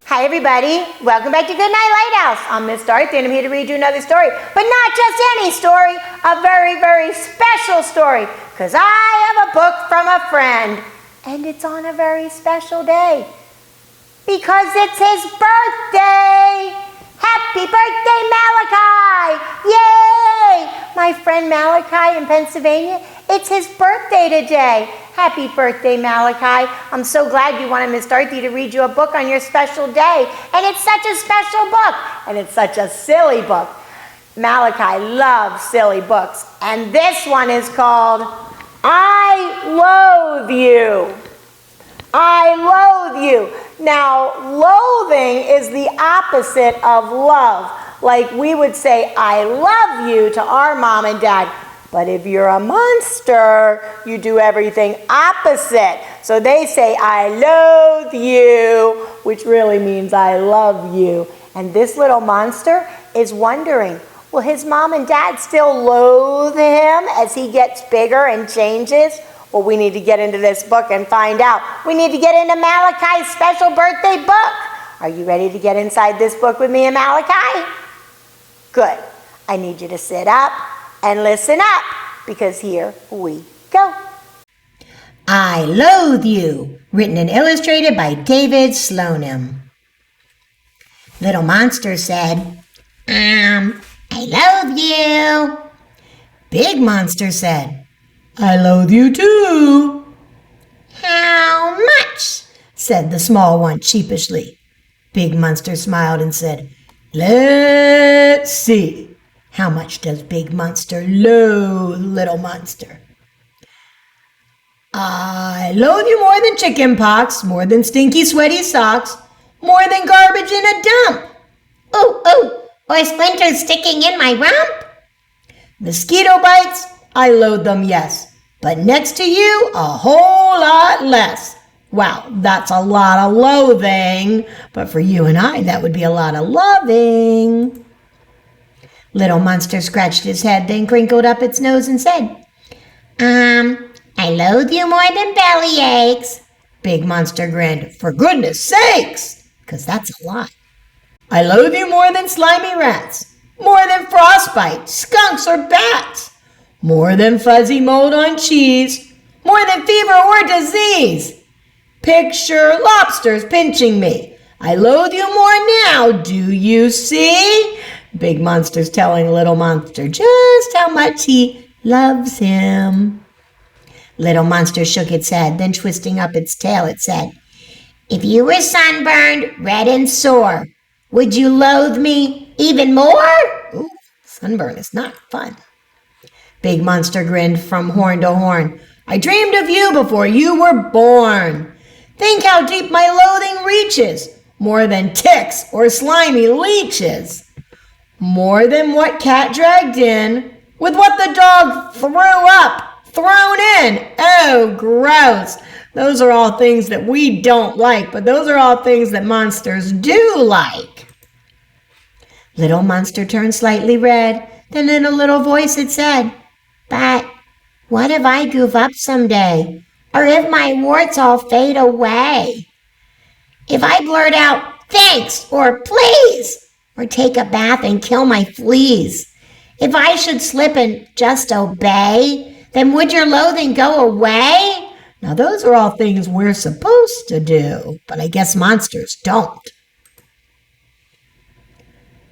Hi everybody, welcome back to Goodnight Lighthouse. I'm Miss Dorothy and I'm here to read you another story, but not just any story, a very, very special story, because I have a book from a friend, and it's on a very special day, because it's his birthday. Happy birthday, Malachi! Yay! My friend Malachi in Pennsylvania, it's his birthday today. Happy birthday, Malachi. I'm so glad you wanted Miss Dorothy to read you a book on your special day. And it's such a special book. And it's such a silly book. Malachi loves silly books. And this one is called I Loathe You. I Loathe You. Now, loathing is the opposite of love. Like we would say, I love you to our mom and dad. But if you're a monster, you do everything opposite. So they say, I loathe you, which really means I love you. And this little monster is wondering, will his mom and dad still loathe him as he gets bigger and changes? Well, we need to get into this book and find out. We need to get into Malachi's special birthday book. Are you ready to get inside this book with me and Malachi? Good. I need you to sit up and listen up, because here we go. I Loathe You, written and illustrated by David Slonim. Little Monster said, I loathe you. Big Monster said, I loathe you too. How much? Said the small one sheepishly. Big Monster smiled and said, let's see. How much does Big Monster loathe Little Monster? I loathe you more than chicken pox, more than stinky sweaty socks, more than garbage in a dump. Ooh, or splinters sticking in my rump. Mosquito bites, I loathe them, yes, but next to you, a whole lot less. Wow, that's a lot of loathing, but for you and I, that would be a lot of loving. Little Monster scratched his head, then crinkled up its nose and said, I loathe you more than belly aches. Big Monster grinned, for goodness sakes, 'cause that's a lot. I loathe you more than slimy rats, more than frostbite, skunks, or bats, more than fuzzy mold on cheese, more than fever or disease. Picture lobsters pinching me. I loathe you more now, do you see? Big Monster's telling Little Monster just how much he loves him. Little Monster shook its head, then twisting up its tail, it said, if you were sunburned, red and sore, would you loathe me even more? Ooh, sunburn is not fun. Big Monster grinned from horn to horn. I dreamed of you before you were born. Think how deep my loathing reaches, more than ticks or slimy leeches. More than what cat dragged in, with what the dog threw up, thrown in. Oh, gross. Those are all things that we don't like, but those are all things that monsters do like. Little Monster turned slightly red, then in a little voice it said, but what if I goof up someday, or if my warts all fade away? If I blurt out, thanks, or please, or take a bath and kill my fleas. If I should slip and just obey, then would your loathing go away? Now those are all things we're supposed to do, but I guess monsters don't.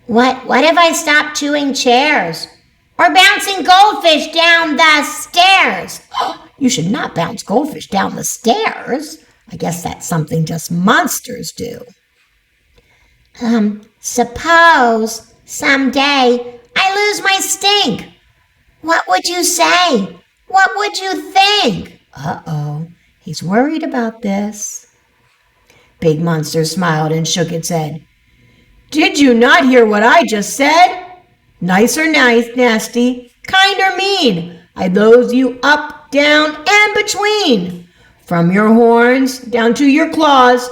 What if I stop chewing chairs? Or bouncing goldfish down the stairs? You should not bounce goldfish down the stairs. I guess that's something just monsters do. Suppose someday I lose my stink. What would you say? What would you think? Uh-oh, he's worried about this. Big Monster smiled and shook its head. Did you not hear what I just said? Nice or nice, nasty, kind or mean, I loathe you up, down, and between. From your horns down to your claws,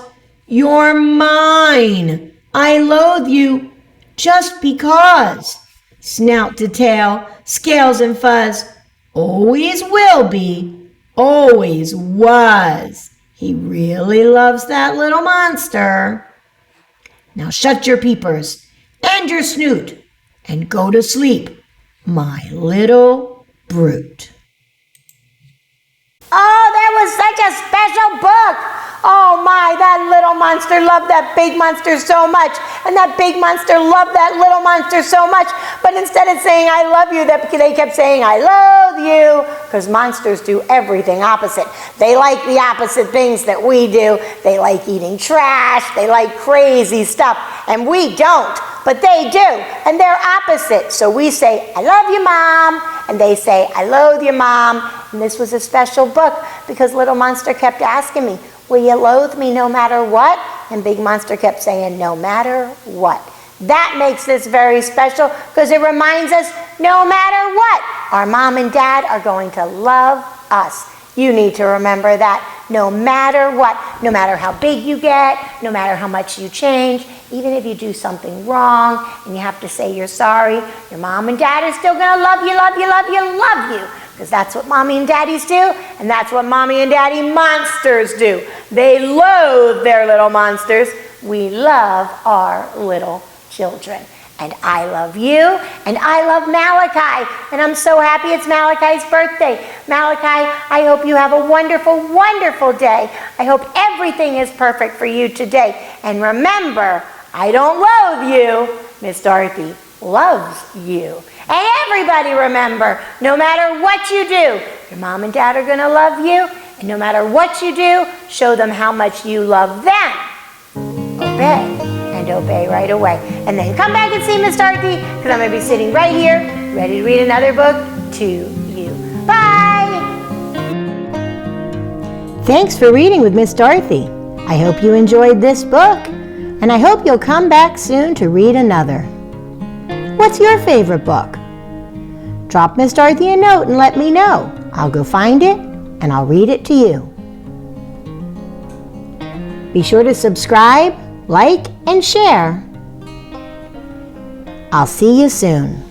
you're mine. I loathe you just because. Snout to tail, scales and fuzz, always will be, always was. He really loves that little monster. Now shut your peepers and your snoot and go to sleep, my little brute. Oh, that was such a special book. Oh my, that little monster loved that big monster so much. And that big monster loved that little monster so much. But instead of saying, I love you, they kept saying, I loathe you. Because monsters do everything opposite. They like the opposite things that we do. They like eating trash. They like crazy stuff. And we don't. But they do. And they're opposite. So we say, I love you, Mom. And they say, I loathe you, Mom. And this was a special book because little monster kept asking me, will you loathe me no matter what? And big monster kept saying, no matter what. That makes this very special because it reminds us, no matter what, our mom and dad are going to love us. You need to remember that no matter what, no matter how big you get, no matter how much you change, even if you do something wrong and you have to say you're sorry, your mom and dad are still going to love you, love you, love you, love you. Because that's what mommy and daddies do, and that's what mommy and daddy monsters do. They loathe their little monsters. We love our little children. And I love you, and I love Malachi. And I'm so happy it's Malachi's birthday. Malachi, I hope you have a wonderful, wonderful day. I hope everything is perfect for you today. And remember, I don't loathe you. Miss Dorothy loves you. And everybody remember, no matter what you do, your mom and dad are going to love you. And no matter what you do, show them how much you love them. Obey. And obey right away. And then come back and see Miss Dorothy, because I'm going to be sitting right here, ready to read another book to you. Bye! Thanks for reading with Miss Dorothy. I hope you enjoyed this book, and I hope you'll come back soon to read another. What's your favorite book? Drop Miss Dorothy a note and let me know. I'll go find it, and I'll read it to you. Be sure to subscribe, like, and share. I'll see you soon.